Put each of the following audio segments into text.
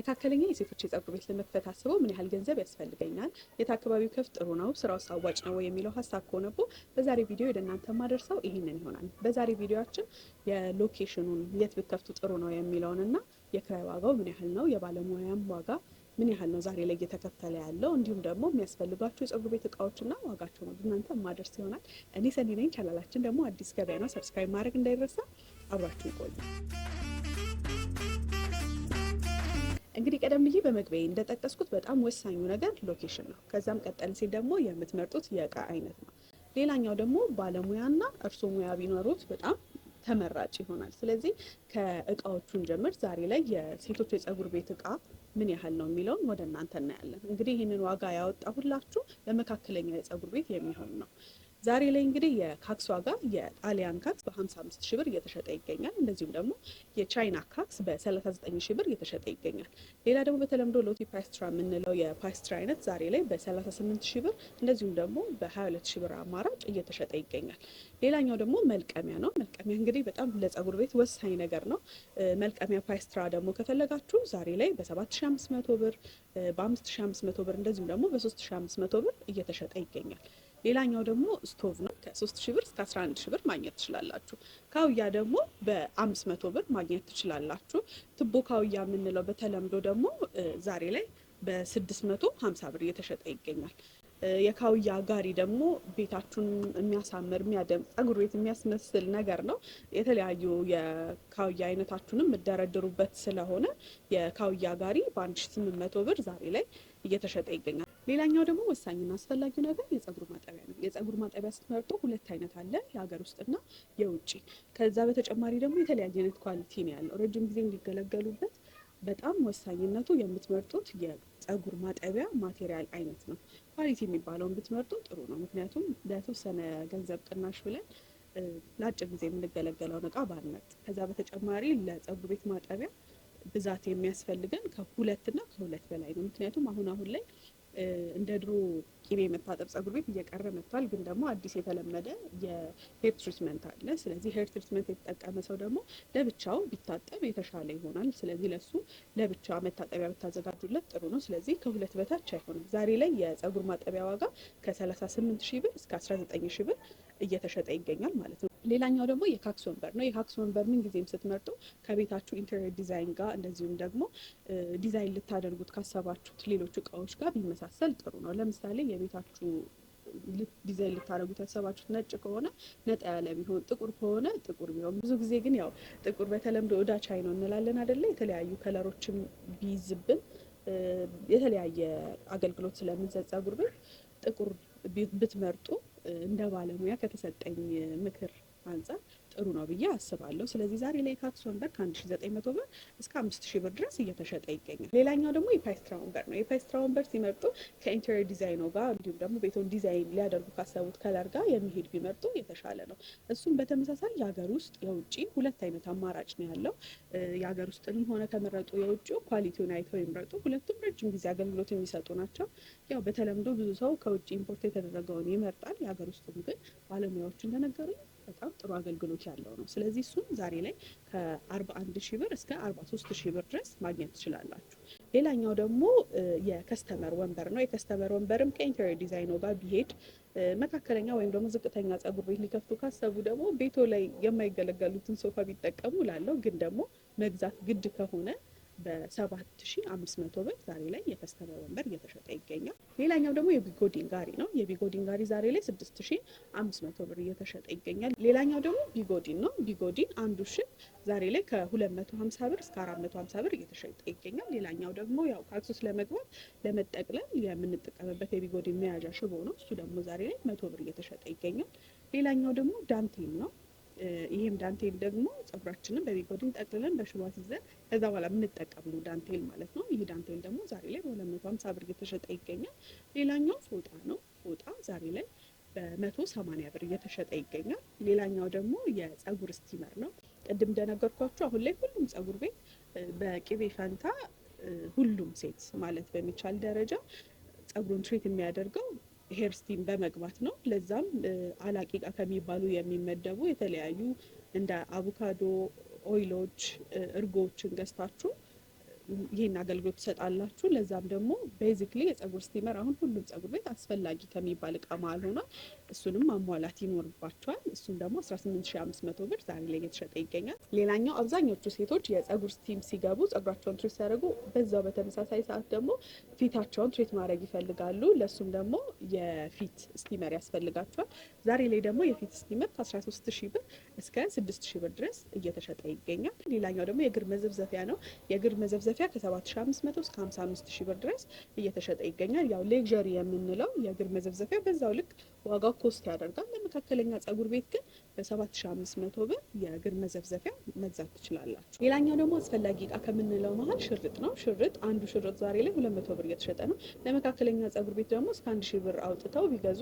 መካከለኛ የሴቶች የፀጉር ቤት ለመክፈት አስበው ምን ያህል ገንዘብ ያስፈልገኛል፣ የት አካባቢው ክፍት ጥሩ ነው፣ ስራው አዋጭ ነው የሚለው ሀሳብ ከሆነቦ በዛሬ ቪዲዮ ወደ እናንተ ማደርሰው ይህንን ይሆናል። በዛሬ ቪዲዮአችን የሎኬሽኑን የት ብትከፍቱ ጥሩ ነው የሚለውንና የክራይ ዋጋው ምን ያህል ነው፣ የባለሙያም ዋጋ ምን ያህል ነው ዛሬ ላይ እየተከፈለ ያለው፣ እንዲሁም ደግሞ የሚያስፈልጓቸው የፀጉር ቤት እቃዎችና ዋጋቸው ነው እናንተ ማደርስ ይሆናል። እኔ ሰኒ ነኝ። ቻናላችን ደግሞ አዲስ ገበያ ነው። ሰብስክራይብ ማድረግ እንዳይረሳ። አብራችሁ ይቆዩ። እንግዲህ ቀደም ብዬ በመግቢያ እንደጠቀስኩት በጣም ወሳኙ ነገር ሎኬሽን ነው። ከዛም ቀጠል ሲል ደግሞ የምትመርጡት የእቃ አይነት ነው። ሌላኛው ደግሞ ባለሙያና እርሶ ሙያ ቢኖሩት በጣም ተመራጭ ይሆናል። ስለዚህ ከእቃዎቹን ጀምር። ዛሬ ላይ የሴቶች የፀጉር ቤት እቃ ምን ያህል ነው የሚለውን ወደ እናንተ እናያለን። እንግዲህ ይህንን ዋጋ ያወጣሁላችሁ ለመካከለኛ የፀጉር ቤት የሚሆን ነው። ዛሬ ላይ እንግዲህ የካክስ ዋጋ የጣሊያን ካክስ በ55 ሺህ ብር እየተሸጠ ይገኛል። እንደዚሁም ደግሞ የቻይና ካክስ በ39 ሺህ ብር እየተሸጠ ይገኛል። ሌላ ደግሞ በተለምዶ ሎቲ ፓስትራ የምንለው የፓስትራ አይነት ዛሬ ላይ በ38 ሺህ ብር እንደዚሁም ደግሞ በ22 ሺህ ብር አማራጭ እየተሸጠ ይገኛል። ሌላኛው ደግሞ መልቀሚያ ነው። መልቀሚያ እንግዲህ በጣም ለፀጉር ቤት ወሳኝ ነገር ነው። መልቀሚያ ፓስትራ ደግሞ ከፈለጋችሁ ዛሬ ላይ በ7500 ብር፣ በ5500 ብር እንደዚሁም ደግሞ በ3500 ብር እየተሸጠ ይገኛል። ሌላኛው ደግሞ ስቶቭ ነው። ከ3000 ብር እስከ 11000 ብር ማግኘት ትችላላችሁ። ካውያ ደግሞ በ500 ብር ማግኘት ትችላላችሁ። ትቦ ካውያ የምንለው በተለምዶ ደግሞ ዛሬ ላይ በ650 ብር እየተሸጠ ይገኛል። የካውያ ጋሪ ደግሞ ቤታችሁን የሚያሳምር የሚያደምቅ ፀጉር ቤት የሚያስመስል ነገር ነው። የተለያዩ የካውያ አይነታችሁንም የምደረድሩበት ስለሆነ የካውያ ጋሪ በ1800 ብር ዛሬ ላይ እየተሸጠ ይገኛል። ሌላኛው ደግሞ ወሳኝና አስፈላጊው ነገር የፀጉር ማጠቢያ ነው። የፀጉር ማጠቢያ ስትመርጡ ሁለት አይነት አለ፣ የሀገር ውስጥና የውጭ። ከዛ በተጨማሪ ደግሞ የተለያየ አይነት ኳሊቲ ነው ያለው። ረጅም ጊዜ እንዲገለገሉበት በጣም ወሳኝነቱ የምትመርጡት የፀጉር ማጠቢያ ማቴሪያል አይነት ነው። ኳሊቲ የሚባለውን ብትመርጡ ጥሩ ነው። ምክንያቱም ለተወሰነ ገንዘብ ቅናሽ ብለን ለአጭር ጊዜ የምንገለገለውን እቃ ባንመርጥ። ከዛ በተጨማሪ ለፀጉር ቤት ማጠቢያ ብዛት የሚያስፈልገን ከሁለትና ከሁለት በላይ ነው። ምክንያቱም አሁን ላይ እንደ ድሮ ቂቤ መታጠብ ፀጉር ቤት እየቀረ መጥቷል። ግን ደግሞ አዲስ የተለመደ የሄር ትሪትመንት አለ። ስለዚህ ሄር ትሪትመንት የተጠቀመ ሰው ደግሞ ለብቻው ቢታጠብ የተሻለ ይሆናል። ስለዚህ ለሱ ለብቻ መታጠቢያ ብታዘጋጁለት ጥሩ ነው። ስለዚህ ከሁለት በታች አይሆንም። ዛሬ ላይ የፀጉር ማጠቢያ ዋጋ ከ38 ሺህ ብር እስከ 19 ሺህ ብር እየተሸጠ ይገኛል ማለት ነው። ሌላኛው ደግሞ የካክስ ወንበር ነው። የካክስ ወንበር ምን ጊዜም ስትመርጡ ከቤታችሁ ኢንቴሪየር ዲዛይን ጋር እንደዚሁም ደግሞ ዲዛይን ልታደርጉት ካሰባችሁት ሌሎች እቃዎች ጋር ቢመሳሰል ጥሩ ነው። ለምሳሌ የቤታችሁ ዲዛይን ልታደርጉት ያሰባችሁት ነጭ ከሆነ ነጣ ያለ ቢሆን፣ ጥቁር ከሆነ ጥቁር ቢሆን። ብዙ ጊዜ ግን ያው ጥቁር በተለምዶ እዳ ቻይ ነው እንላለን አይደለ? የተለያዩ ከለሮችን ቢይዝብን የተለያየ አገልግሎት ስለምንሰጥ ፀጉር ቤት ጥቁር ብትመርጡ እንደ ባለሙያ ከተሰጠኝ ምክር አንፃር ጥሩ ነው ብዬ አስባለሁ። ስለዚህ ዛሬ ላይ የካክስ ወንበር ከ1900 ብር እስከ 5000 ብር ድረስ እየተሸጠ ይገኛል። ሌላኛው ደግሞ የፓይስትራ ወንበር ነው። የፓይስትራ ወንበር ሲመርጡ ከኢንቴሪየር ዲዛይኑ ጋር እንዲሁም ደግሞ ቤቱን ዲዛይን ሊያደርጉ ካሰቡት ከለር ጋር የሚሄድ ቢመርጡ የተሻለ ነው። እሱም በተመሳሳይ የሀገር ውስጥ የውጭ ሁለት አይነት አማራጭ ነው ያለው። የሀገር ውስጥንም ሆነ ከመረጡ የውጭው ኳሊቲውን አይተው ይምረጡ። ሁለቱም ረጅም ጊዜ አገልግሎት የሚሰጡ ናቸው። ያው በተለምዶ ብዙ ሰው ከውጭ ኢምፖርት የተደረገውን ይመርጣል። የሀገር ውስጡም ግን ባለሙያዎች እንደነገሩኝ በጣም ጥሩ አገልግሎት ያለው ነው። ስለዚህ እሱም ዛሬ ላይ ከ41 ሺህ ብር እስከ 43 ሺህ ብር ድረስ ማግኘት ትችላላችሁ። ሌላኛው ደግሞ የከስተመር ወንበር ነው። የከስተመር ወንበርም ከኢንቴሪየር ዲዛይኑ ጋር ቢሄድ መካከለኛ ወይም ደግሞ ዝቅተኛ ፀጉር ቤት ሊከፍቱ ካሰቡ ደግሞ ቤቶ ላይ የማይገለገሉትን ሶፋ ቢጠቀሙ ላለው ግን ደግሞ መግዛት ግድ ከሆነ በ7500 ብር ዛሬ ላይ የከስተመር ወንበር እየተሸጠ ይገኛል። ሌላኛው ደግሞ የቢጎዲን ጋሪ ነው። የቢጎዲን ጋሪ ዛሬ ላይ 6500 ብር እየተሸጠ ይገኛል። ሌላኛው ደግሞ ቢጎዲን ነው። ቢጎዲን አንዱ ሽብ ዛሬ ላይ ከ250 ብር እስከ 450 ብር እየተሸጠ ይገኛል። ሌላኛው ደግሞ ያው ካክሱስ ለመግባት ለመጠቅለል የምንጠቀምበት የቢጎዲን መያዣ ሽቦ ነው። እሱ ደግሞ ዛሬ ላይ 100 ብር እየተሸጠ ይገኛል። ሌላኛው ደግሞ ዳንቴል ነው። ይሄም ዳንቴል ደግሞ ፀጉራችንን በቢጎዲን ጠቅልለን በሽቦ ይዘን ከዛ በኋላ የምንጠቀመው ዳንቴል ማለት ነው። ይህ ዳንቴል ደግሞ ዛሬ ላይ በ250 ብር እየተሸጠ ይገኛል። ሌላኛው ፎጣ ነው። ፎጣ ዛሬ ላይ በ180 ብር እየተሸጠ ይገኛል። ሌላኛው ደግሞ የፀጉር ስቲመር ነው። ቅድም እንደነገርኳችሁ አሁን ላይ ሁሉም ፀጉር ቤት በቅቤ ፈንታ ሁሉም ሴት ማለት በሚቻል ደረጃ ፀጉሩን ትሪት የሚያደርገው ሄር ስቲም በመግባት ነው። ለዛም አላቂቃ ከሚባሉ የሚመደቡ የተለያዩ እንደ አቮካዶ ኦይሎች፣ እርጎችን ገዝታችሁ ይሄን አገልግሎት ትሰጣላችሁ። ለዛም ደግሞ ቤዚክሊ የፀጉር ስቲመር አሁን ሁሉም ፀጉር ቤት አስፈላጊ ከሚባል እቃ መሀል ሆኗል። እሱንም ማሟላት ይኖርባቸዋል። እሱም ደግሞ 18500 ብር ዛሬ ላይ እየተሸጠ ይገኛል። ሌላኛው አብዛኞቹ ሴቶች የፀጉር ስቲም ሲገቡ ፀጉራቸውን ትሪት ሲያደርጉ በዛው በተመሳሳይ ሰዓት ደግሞ ፊታቸውን ትሪት ማድረግ ይፈልጋሉ። ለሱም ደግሞ የፊት ስቲመር ያስፈልጋቸዋል። ዛሬ ላይ ደግሞ የፊት ስቲመር ከ13000 ብር እስከ 6000 ብር ድረስ እየተሸጠ ይገኛል። ሌላኛው ደግሞ የእግር መዘፍዘፊያ ነው። የእግር መዘፍዘፊያ ከ7500 እስከ 55000 ብር ድረስ እየተሸጠ ይገኛል። ያው ሌክዠሪ የምንለው የእግር መዘፍዘፊያ በዛው ልክ ዋጋው ኮስት ያደርጋል። ለመካከለኛ ፀጉር ቤት ግን በ7500 ብር የእግር መዘፍዘፊያ መግዛት ትችላላችሁ። ሌላኛው ደግሞ አስፈላጊ እቃ ከምንለው መሀል ሽርጥ ነው። ሽርጥ አንዱ ሽርጥ ዛሬ ላይ 200 ብር እየተሸጠ ነው። ለመካከለኛ ፀጉር ቤት ደግሞ እስከ 1000 ብር አውጥተው ቢገዙ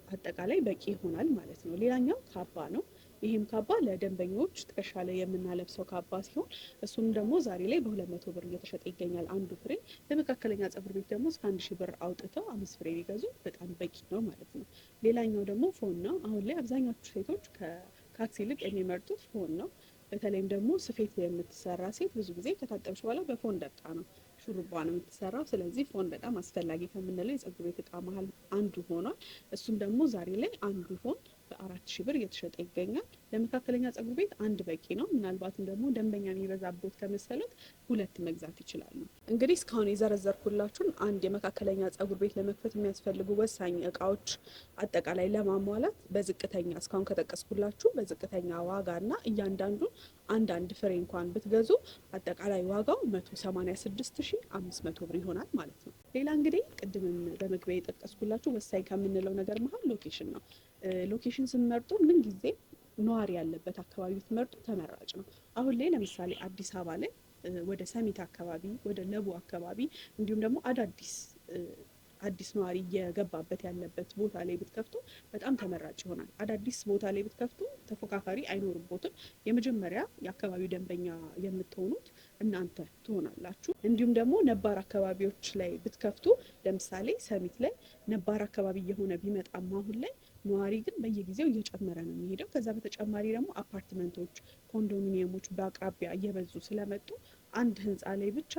አጠቃላይ በቂ ይሆናል ማለት ነው። ሌላኛው ካባ ነው። ይህም ካባ ለደንበኞች ትከሻ ላይ የምናለብሰው ካባ ሲሆን እሱም ደግሞ ዛሬ ላይ በ200 ብር እየተሸጠ ይገኛል አንዱ ፍሬ። ለመካከለኛ ፀጉር ቤት ደግሞ እስከ 1000 ብር አውጥተው 5 ፍሬ ቢገዙ በጣም በቂ ነው ማለት ነው። ሌላኛው ደግሞ ፎን ነው። አሁን ላይ አብዛኛዎቹ ሴቶች ከካክስ ይልቅ የሚመርጡት ፎን ነው። በተለይም ደግሞ ስፌት የምትሰራ ሴት ብዙ ጊዜ ከታጠብሽ በኋላ በፎን ደቃ ነው ሹሩባ ነው የምትሰራው። ስለዚህ ፎን በጣም አስፈላጊ ከምንለው የፀጉር ቤት እቃ መሀል አንዱ ሆኗል። እሱም ደግሞ ዛሬ ላይ አንዱ ፎን በ4000 ብር እየተሸጠ ይገኛል። ለመካከለኛ ፀጉር ቤት አንድ በቂ ነው። ምናልባትም ደግሞ ደንበኛ የሚበዛበት ከመሰለት 2 መግዛት ይችላሉ። እንግዲህ እስካሁን የዘረዘርኩላችሁን አንድ የመካከለኛ ፀጉር ቤት ለመክፈት የሚያስፈልጉ ወሳኝ እቃዎች አጠቃላይ ለማሟላት በዝቅተኛ እስካሁን ከጠቀስኩላችሁ በዝቅተኛ ዋጋና እያንዳንዱን አንዳንድ ፍሬ እንኳን ብትገዙ አጠቃላይ ዋጋው 186500 ብር ይሆናል ማለት ነው። ሌላ እንግዲህ ቅድምም በመግቢያ የጠቀስኩላችሁ ወሳኝ ከምንለው ነገር መሀል ሎኬሽን ነው። ሎኬሽን ስንመርጡ ምን ጊዜ ነዋሪ ያለበት አካባቢ ብትመርጡ ተመራጭ ነው። አሁን ላይ ለምሳሌ አዲስ አበባ ላይ ወደ ሰሚት አካባቢ፣ ወደ ለቡ አካባቢ እንዲሁም ደግሞ አዲስ ነዋሪ እየገባበት ያለበት ቦታ ላይ ብትከፍቱ በጣም ተመራጭ ይሆናል። አዳዲስ ቦታ ላይ ብትከፍቱ ተፎካካሪ አይኖርቦትም። የመጀመሪያ የአካባቢው ደንበኛ የምትሆኑት እናንተ ትሆናላችሁ። እንዲሁም ደግሞ ነባር አካባቢዎች ላይ ብትከፍቱ ለምሳሌ ሰሚት ላይ ነባር አካባቢ እየሆነ ቢመጣም አሁን ላይ ነዋሪ ግን በየጊዜው እየጨመረ ነው የሚሄደው። ከዛ በተጨማሪ ደግሞ አፓርትመንቶች፣ ኮንዶሚኒየሞች በአቅራቢያ እየበዙ ስለመጡ አንድ ህንፃ ላይ ብቻ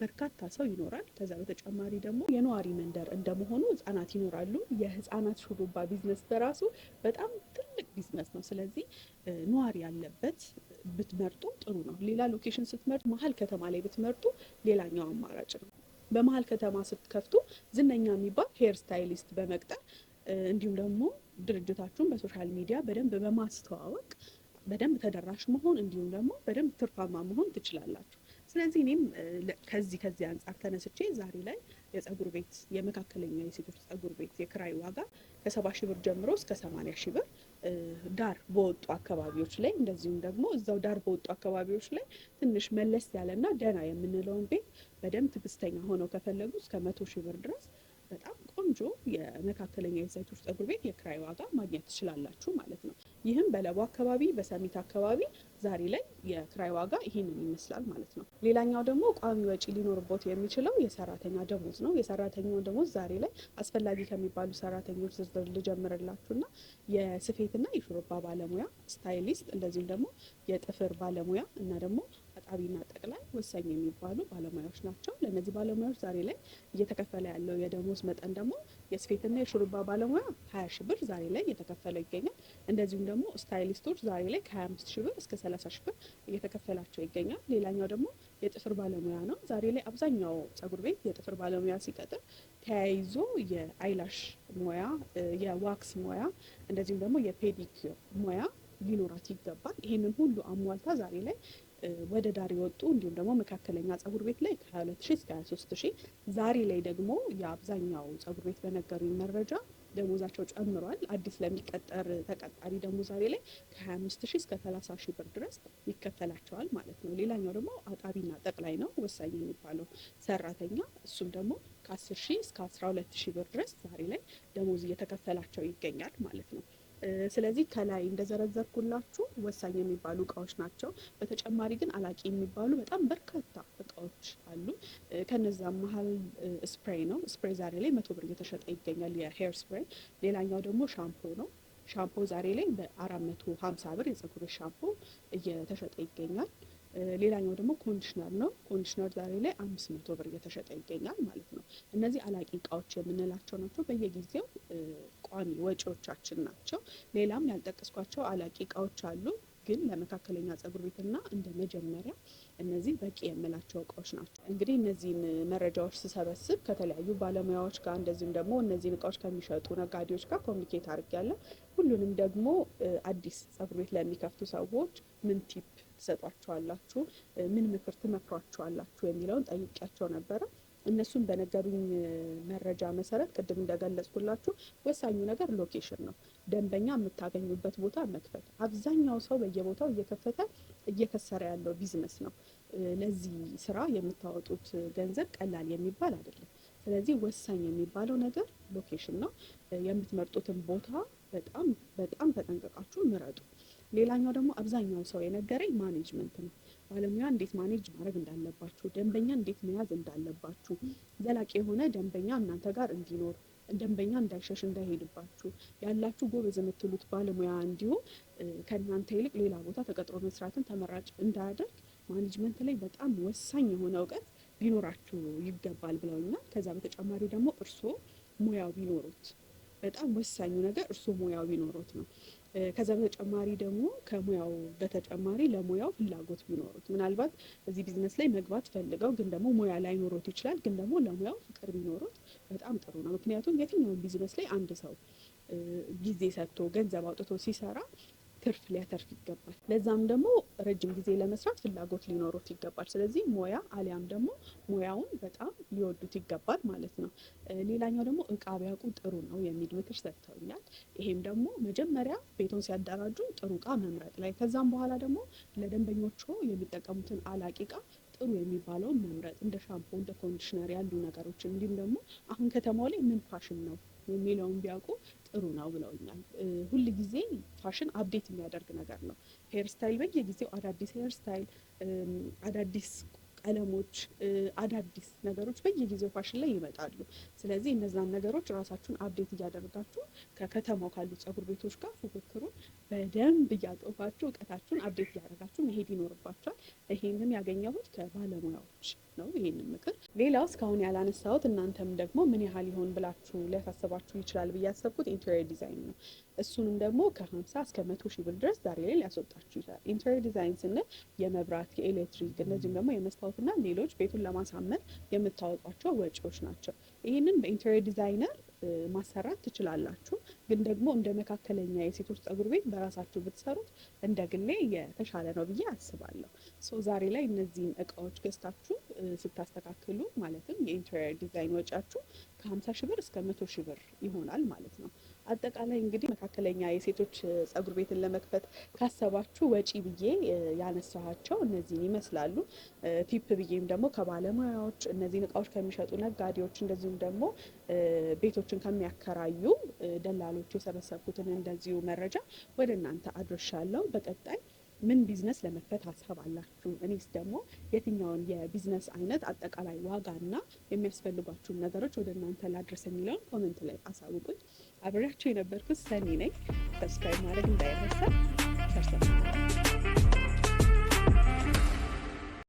በርካታ ሰው ይኖራል። ከዛ በተጨማሪ ደግሞ የነዋሪ መንደር እንደመሆኑ ህጻናት ይኖራሉ። የህጻናት ሹሩባ ቢዝነስ በራሱ በጣም ትልቅ ቢዝነስ ነው። ስለዚህ ነዋሪ ያለበት ብትመርጡ ጥሩ ነው። ሌላ ሎኬሽን ስትመርጡ መሀል ከተማ ላይ ብትመርጡ ሌላኛው አማራጭ ነው። በመሀል ከተማ ስትከፍቱ ዝነኛ የሚባል ሄር ስታይሊስት በመቅጠር እንዲሁም ደግሞ ድርጅታችሁን በሶሻል ሚዲያ በደንብ በማስተዋወቅ በደንብ ተደራሽ መሆን እንዲሁም ደግሞ በደንብ ትርፋማ መሆን ትችላላችሁ። ስለዚህ እኔም ከዚህ አንጻር ተነስቼ ዛሬ ላይ የፀጉር ቤት የመካከለኛ የሴቶች ፀጉር ቤት የክራይ ዋጋ ከ70,000 ብር ጀምሮ እስከ 80,000 ብር ዳር በወጡ አካባቢዎች ላይ እንደዚሁም ደግሞ እዛው ዳር በወጡ አካባቢዎች ላይ ትንሽ መለስ ያለና ደህና የምንለውን ቤት በደንብ ትዕግስተኛ ሆነው ከፈለጉ እስከ 100,000 ብር ድረስ በጣም ቆንጆ የመካከለኛ የሴቶች ፀጉር ቤት የክራይ ዋጋ ማግኘት ትችላላችሁ ማለት ነው። ይህም በለቡ አካባቢ በሰሚት አካባቢ ዛሬ ላይ የክራይ ዋጋ ይህንን ይመስላል ማለት ነው። ሌላኛው ደግሞ ቋሚ ወጪ ሊኖርቦት የሚችለው የሰራተኛ ደሞዝ ነው። የሰራተኛው ደሞዝ ዛሬ ላይ አስፈላጊ ከሚባሉ ሰራተኞች ዝርዝር ልጀምርላችሁና የስፌትና የሹሩባ ባለሙያ፣ ስታይሊስት እንደዚሁም ደግሞ የጥፍር ባለሙያ እና ደግሞ አጣቢና ጠቅላይ ወሳኝ የሚባሉ ባለሙያዎች ናቸው። ለእነዚህ ባለሙያዎች ዛሬ ላይ እየተከፈለ ያለው የደሞዝ መጠን ደግሞ የስፌትና የሹሩባ ባለሙያ 20,000 ብር ዛሬ ላይ እየተከፈለ ይገኛል። እንደዚሁም ደግሞ ስታይሊስቶች ዛሬ ላይ ከ25,000 ብር እስከ 30,000 ብር እየተከፈላቸው ይገኛል። ሌላኛው ደግሞ የጥፍር ባለሙያ ነው። ዛሬ ላይ አብዛኛው ፀጉር ቤት የጥፍር ባለሙያ ሲቀጥር ተያይዞ የአይላሽ ሙያ፣ የዋክስ ሙያ እንደዚሁም ደግሞ የፔዲኪር ሙያ ሊኖራት ይገባል። ይሄንን ሁሉ አሟልታ ዛሬ ላይ ወደ ዳር የወጡ እንዲሁም ደግሞ መካከለኛ ፀጉር ቤት ላይ ከ22,000 እስከ 23,000 ዛሬ ላይ ደግሞ የአብዛኛው ፀጉር ቤት በነገሩኝ መረጃ ደሞዛቸው ጨምሯል። አዲስ ለሚቀጠር ተቀጣሪ ደግሞ ዛሬ ላይ ከ25,000 እስከ 30,000 ብር ድረስ ይከፈላቸዋል ማለት ነው። ሌላኛው ደግሞ አጣቢና ጠቅላይ ነው ወሳኝ የሚባለው ሰራተኛ። እሱም ደግሞ ከ10,000 እስከ 12,000 ብር ድረስ ዛሬ ላይ ደሞዝ እየተከፈላቸው ይገኛል ማለት ነው። ስለዚህ ከላይ እንደዘረዘርኩላችሁ ወሳኝ የሚባሉ እቃዎች ናቸው። በተጨማሪ ግን አላቂ የሚባሉ በጣም በርካታ እቃዎች አሉ። ከነዛም መሀል ስፕሬይ ነው። ስፕሬይ ዛሬ ላይ 100 ብር እየተሸጠ ይገኛል፣ የሄር ስፕሬይ። ሌላኛው ደግሞ ሻምፖ ነው። ሻምፖ ዛሬ ላይ በ450 ብር የፀጉር ሻምፖ እየተሸጠ ይገኛል። ሌላኛው ደግሞ ኮንዲሽነር ነው። ኮንዲሽነር ዛሬ ላይ 500 ብር እየተሸጠ ይገኛል ማለት ነው። እነዚህ አላቂ እቃዎች የምንላቸው ናቸው። በየጊዜው ቋሚ ወጪዎቻችን ናቸው። ሌላም ያልጠቀስኳቸው አላቂ እቃዎች አሉ፣ ግን ለመካከለኛ ፀጉር ቤትና እንደ መጀመሪያ እነዚህ በቂ የምላቸው እቃዎች ናቸው። እንግዲህ እነዚህን መረጃዎች ስሰበስብ ከተለያዩ ባለሙያዎች ጋር እንደዚሁም ደግሞ እነዚህን እቃዎች ከሚሸጡ ነጋዴዎች ጋር ኮሚኒኬት አድርጌያለሁ። ሁሉንም ደግሞ አዲስ ፀጉር ቤት ለሚከፍቱ ሰዎች ምን ቲፕ ትሰጧቸዋላችሁ፣ ምን ምክር ትመክሯቸዋላችሁ የሚለውን ጠይቄያቸው ነበረ። እነሱም በነገሩኝ መረጃ መሰረት ቅድም እንደገለጽኩላችሁ ወሳኙ ነገር ሎኬሽን ነው። ደንበኛ የምታገኙበት ቦታ መክፈት። አብዛኛው ሰው በየቦታው እየከፈተ እየከሰረ ያለው ቢዝነስ ነው። ለዚህ ስራ የምታወጡት ገንዘብ ቀላል የሚባል አይደለም። ስለዚህ ወሳኝ የሚባለው ነገር ሎኬሽን ነው። የምትመርጡትን ቦታ በጣም በጣም ተጠንቀቃችሁ ምረጡ። ሌላኛው ደግሞ አብዛኛው ሰው የነገረኝ ማኔጅመንት ነው። ባለሙያ እንዴት ማኔጅ ማድረግ እንዳለባችሁ፣ ደንበኛ እንዴት መያዝ እንዳለባችሁ፣ ዘላቂ የሆነ ደንበኛ እናንተ ጋር እንዲኖር፣ ደንበኛ እንዳይሸሽ እንዳይሄድባችሁ፣ ያላችሁ ጎበዝ የምትሉት ባለሙያ እንዲሁም ከእናንተ ይልቅ ሌላ ቦታ ተቀጥሮ መስራትን ተመራጭ እንዳያደርግ ማኔጅመንት ላይ በጣም ወሳኝ የሆነ እውቀት ሊኖራችሁ ይገባል ብለውኛል። ከዛ በተጨማሪ ደግሞ እርስዎ ሙያው ቢኖሩት በጣም ወሳኙ ነገር እርስዎ ሙያው ቢኖሩት ነው። ከዛ በተጨማሪ ደግሞ ከሙያው በተጨማሪ ለሙያው ፍላጎት ቢኖሩት፣ ምናልባት እዚህ ቢዝነስ ላይ መግባት ፈልገው ግን ደግሞ ሙያ ላይኖሩት ይችላል። ግን ደግሞ ለሙያው ፍቅር ቢኖሩት በጣም ጥሩ ነው። ምክንያቱም የትኛውን ቢዝነስ ላይ አንድ ሰው ጊዜ ሰጥቶ ገንዘብ አውጥቶ ሲሰራ ትርፍ ሊያተርፍ ይገባል። ለዛም ደግሞ ረጅም ጊዜ ለመስራት ፍላጎት ሊኖሩት ይገባል። ስለዚህ ሙያ አሊያም ደግሞ ሙያውን በጣም ሊወዱት ይገባል ማለት ነው። ሌላኛው ደግሞ እቃ ቢያውቁ ጥሩ ነው የሚል ምክር ሰጥተውኛል። ይሄም ደግሞ መጀመሪያ ቤቱን ሲያደራጁ ጥሩ እቃ መምረጥ ላይ፣ ከዛም በኋላ ደግሞ ለደንበኞቹ የሚጠቀሙትን አላቂ እቃ ጥሩ የሚባለውን መምረጥ፣ እንደ ሻምፖ እንደ ኮንዲሽነር ያሉ ነገሮችን፣ እንዲሁም ደግሞ አሁን ከተማው ላይ ምን ፋሽን ነው የሚለውን ቢያውቁ ጥሩ ነው ብለውኛል። ሁል ጊዜ ፋሽን አፕዴት የሚያደርግ ነገር ነው። ሄር ስታይል በየጊዜው አዳዲስ ሄር ስታይል፣ አዳዲስ ቀለሞች፣ አዳዲስ ነገሮች በየጊዜው ፋሽን ላይ ይመጣሉ። ስለዚህ እነዛን ነገሮች ራሳችሁን አፕዴት እያደረጋችሁ ከከተማው ካሉ ፀጉር ቤቶች ጋር ፉክክሩን በደንብ እያጦፋችሁ እውቀታችሁን አፕዴት እያደረጋችሁ መሄድ ይኖርባችኋል። ይሄንን ያገኘሁት ከባለሙያዎች ነው ይሄንን ምክር። ሌላው እስካሁን ያላነሳሁት እናንተም ደግሞ ምን ያህል ይሆን ብላችሁ ሊያሳስባችሁ ይችላል ብዬ ያሰብኩት ኢንቴሪየር ዲዛይን ነው። እሱንም ደግሞ ከ50 እስከ 100 ሺህ ብር ድረስ ዛሬ ላይ ሊያስወጣችሁ ይችላል። ኢንቴሪየር ዲዛይን ስንል የመብራት፣ የኤሌክትሪክ እንደዚሁም ደግሞ የመስታወትና ሌሎች ቤቱን ለማሳመር የምታወጧቸው ወጪዎች ናቸው። ይህንን በኢንቴሪየር ዲዛይነር ማሰራት ትችላላችሁ። ግን ደግሞ እንደ መካከለኛ የሴቶች ፀጉር ቤት በራሳችሁ ብትሰሩት እንደ ግሌ የተሻለ ነው ብዬ አስባለሁ። ዛሬ ላይ እነዚህን እቃዎች ገዝታችሁ ስታስተካክሉ ማለትም የኢንቴሪየር ዲዛይን ወጪያችሁ ከ50 ሺህ ብር እስከ 100 ሺህ ብር ይሆናል ማለት ነው። አጠቃላይ እንግዲህ መካከለኛ የሴቶች ፀጉር ቤትን ለመክፈት ካሰባችሁ ወጪ ብዬ ያነሳኋቸው እነዚህን ይመስላሉ። ቲፕ ብዬም ደግሞ ከባለሙያዎች፣ እነዚህን እቃዎች ከሚሸጡ ነጋዴዎች፣ እንደዚሁም ደግሞ ቤቶችን ከሚያከራዩ ደላሎች የሰበሰብኩትን እንደዚሁ መረጃ ወደ እናንተ አድርሻለሁ። በቀጣይ ምን ቢዝነስ ለመክፈት ሀሳብ አላችሁ? እኔስ ደግሞ የትኛውን የቢዝነስ አይነት አጠቃላይ ዋጋና የሚያስፈልጓችሁን ነገሮች ወደ እናንተ ላድረስ የሚለውን ኮመንት ላይ አሳውቁኝ። አብሬያችሁ የነበርኩት ሰኒ ነኝ። ሰብስክራይብ ማድረግ እንዳይረሳ።